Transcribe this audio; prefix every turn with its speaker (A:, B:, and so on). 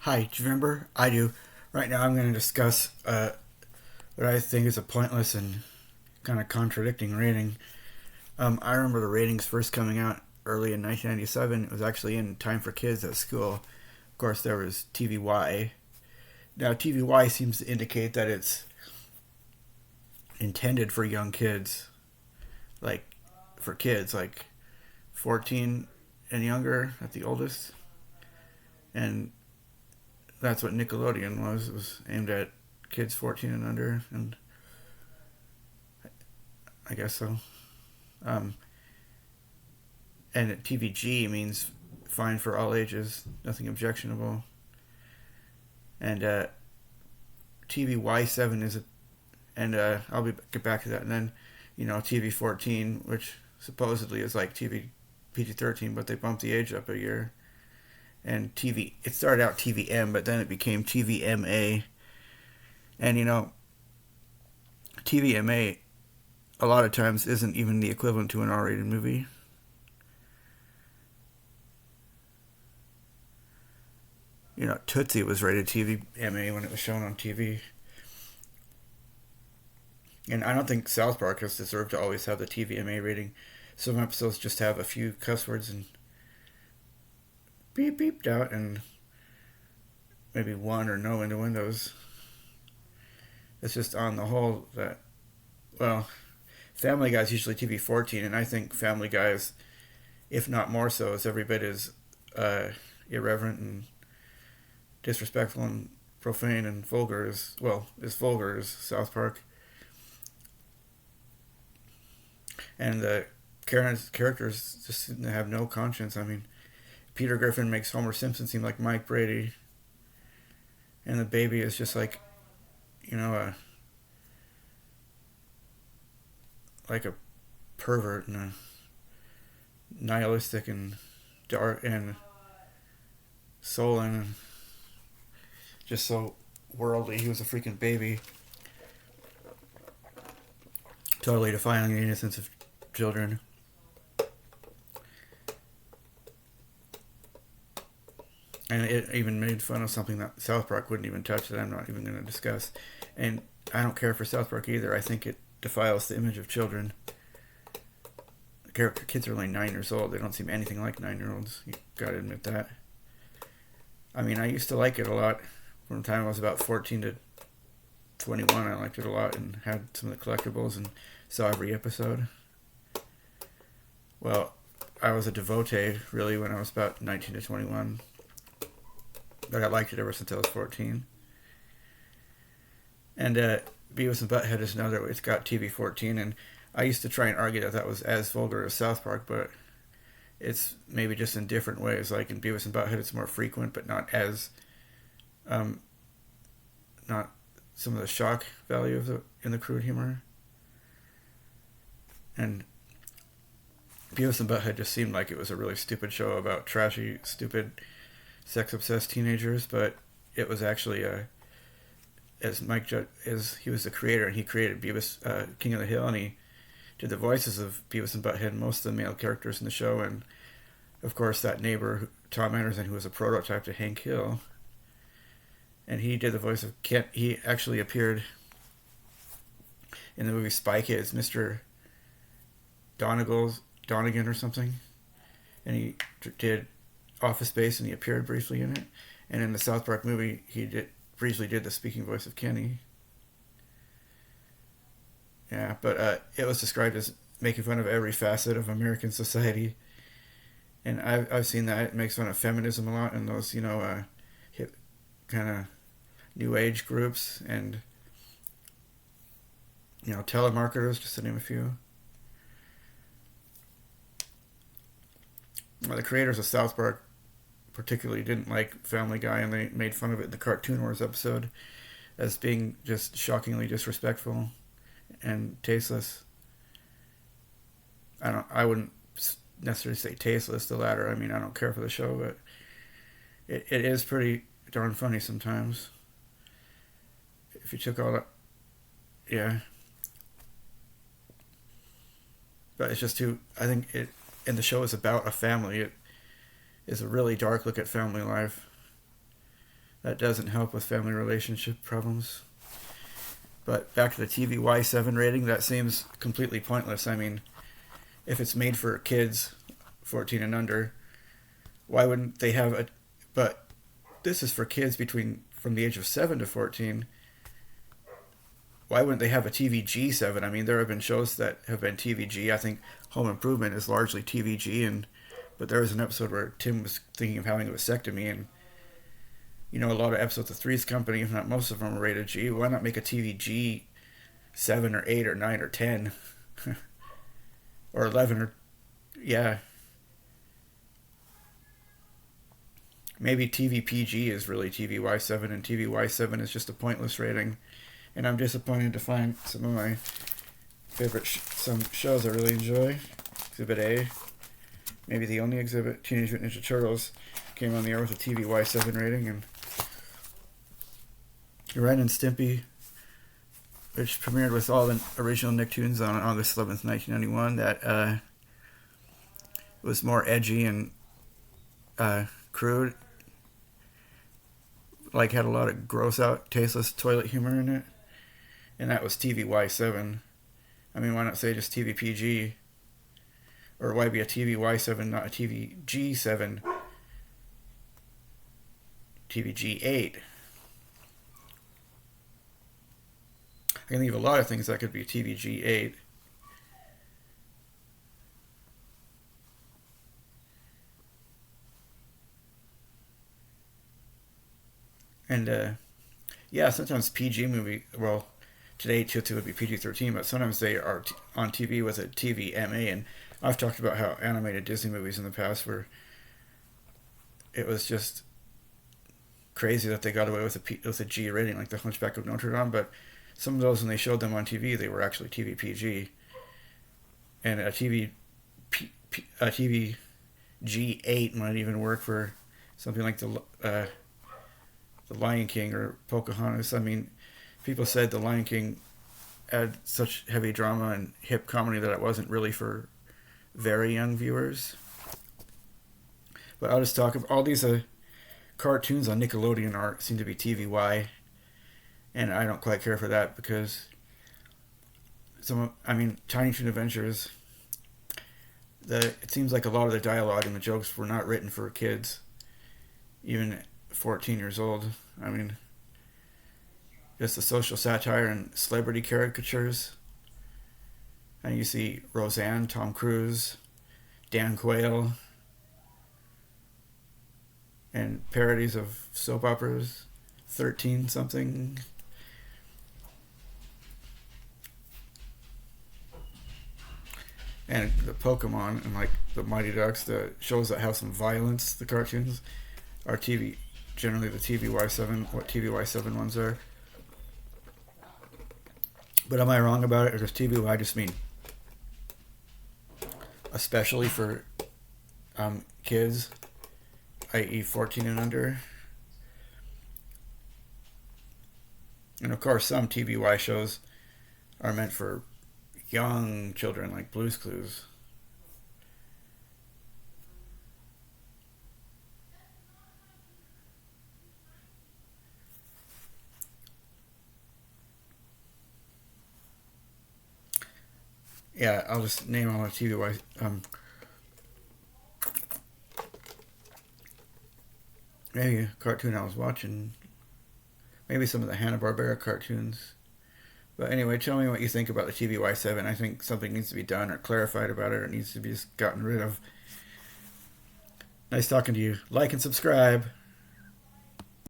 A: Hi, do you remember? I do. Right now, I'm going to discuss what I think is a pointless and kind of contradicting rating. I remember the ratings first coming out early in 1997. It was actually in Time for Kids at school. Of course, there was TV-Y. Now, TV-Y seems to indicate that it's intended for young kids, like for kids, like 14 and younger at the oldest. And that's what Nickelodeon was. It was aimed at kids 14 and under, and I guess so. Um, and TVG means fine for all ages, nothing objectionable. And TV-Y7 is a, and I'll get back to that. And then, TV-14, which supposedly is like TV PG-13, but they bumped the age up a year. And it started out TVM, but then it became TVMA. And TVMA a lot of times isn't even the equivalent to an R-rated movie. Tootsie was rated TVMA when it was shown on TV. And I don't think South Park has deserved to always have the TVMA rating. Some episodes just have a few cuss words and beep beeped out, and maybe one or no innuendos. It's just on the whole that, well, Family Guy is usually TV-14, and I think Family Guy is, if not more so, is every bit as irreverent and disrespectful and profane and vulgar as vulgar as South Park. And the characters just seem to have no conscience. I mean, Peter Griffin makes Homer Simpson seem like Mike Brady, and the baby is just like, a like a pervert and a nihilistic and dark and sullen and just so worldly. He was a freaking baby, totally defining the innocence of children. And it even made fun of something that South Park wouldn't even touch, that I'm not even going to discuss. And I don't care for South Park either. I think it defiles the image of children. The kids are only 9 years old. They don't seem anything like 9-year-olds. You gotta admit that. I mean, I used to like it a lot. From the time I was about 14 to 21, I liked it a lot and had some of the collectibles and saw every episode. Well, I was a devotee, really, when I was about 19 to 21. But I liked it ever since I was 14. And Beavis and Butthead is another. It's got TV-14, and I used to try and argue that was as vulgar as South Park, but it's maybe just in different ways. Like in Beavis and Butthead, it's more frequent, but not as, not some of the shock value in the crude humor. And Beavis and Butthead just seemed like it was a really stupid show about trashy, stupid, sex-obsessed teenagers, but it was actually as Mike Judge, as he was the creator, and he created Beavis, King of the Hill, and he did the voices of Beavis and Butthead, most of the male characters in the show, and of course that neighbor Tom Anderson, who was a prototype to Hank Hill, and he did the voice of Kent. He actually appeared in the movie Spy Kids, Mr. Donegan or something, and he did Office Space, and he appeared briefly in it. And in the South Park movie, he briefly did the speaking voice of Kenny. Yeah, but it was described as making fun of every facet of American society, and I've seen that. It makes fun of feminism a lot, and those hip kind of new age groups, and telemarketers, just to name a few. Well, the creators of South Park particularly didn't like Family Guy, and they made fun of it in the Cartoon Wars episode as being just shockingly disrespectful and tasteless. I wouldn't necessarily say tasteless, the latter. I mean, I don't care for the show, but it is pretty darn funny sometimes. If you took all that, yeah. But it's just too, I think and the show is about a family. It is a really dark look at family life. That doesn't help with family relationship problems. But back to the TV-Y7 rating, that seems completely pointless. I mean, if it's made for kids 14 and under, why wouldn't they have a... But this is for kids from the age of 7 to 14. Why wouldn't they have a TV-G7? I mean, there have been shows that have been TV-G. I think Home Improvement is largely TV-G, but there was an episode where Tim was thinking of having a vasectomy, and you know, a lot of episodes of Three's Company, if not most of them, are rated G. Why not make a TV-G 7 or 8 or 9 or 10? Or 11 or... Yeah. Maybe TV-PG is really TV-Y7, and TV-Y7 is just a pointless rating. And I'm disappointed to find some of my favorite some shows I really enjoy. Exhibit A, maybe the only exhibit, Teenage Mutant Ninja Turtles, came on the air with a TV-Y7 rating, and Ren and Stimpy, which premiered with all the original Nicktoons on August 11th, 1991, that was more edgy and crude, like had a lot of gross out, tasteless toilet humor in it, and that was TV-Y7. I mean, why not say just TV-PG? Or why be a TV-Y7, not a TV-G7? TV-G8. I can think of a lot of things that could be TV-G8. And yeah, sometimes PG movie, well, today it would be PG-13, but sometimes they are on TV with a TV-MA, and I've talked about how animated Disney movies in the past were, it was just crazy that they got away with a G rating, like The Hunchback of Notre Dame, but some of those, when they showed them on TV, they were actually TV-PG. And a TV-G8 might even work for something like the Lion King or Pocahontas. I mean, people said the Lion King had such heavy drama and hip comedy that it wasn't really for very young viewers. But I'll just talk about all these cartoons on Nickelodeon seem to be TV-Y. And I don't quite care for that because Tiny Toon Adventures, it seems like a lot of the dialogue and the jokes were not written for kids, even at 14 years old. I mean, just the social satire and celebrity caricatures. And you see Roseanne, Tom Cruise, Dan Quayle, and parodies of soap operas, 13 something. And the Pokemon and like the Mighty Ducks, the shows that have some violence, the cartoons, are generally the TV-Y7, what TV-Y7 ones are. But am I wrong about it, or does TV-Y just mean especially for kids, i.e. 14 and under? And of course, some TV-Y shows are meant for young children, like Blue's Clues. Yeah, I'll just name all the TV-Y. Maybe a cartoon I was watching. Maybe some of the Hanna-Barbera cartoons. But anyway, tell me what you think about the TV-Y7. I think something needs to be done or clarified about it, or it needs to be just gotten rid of. Nice talking to you. Like and subscribe.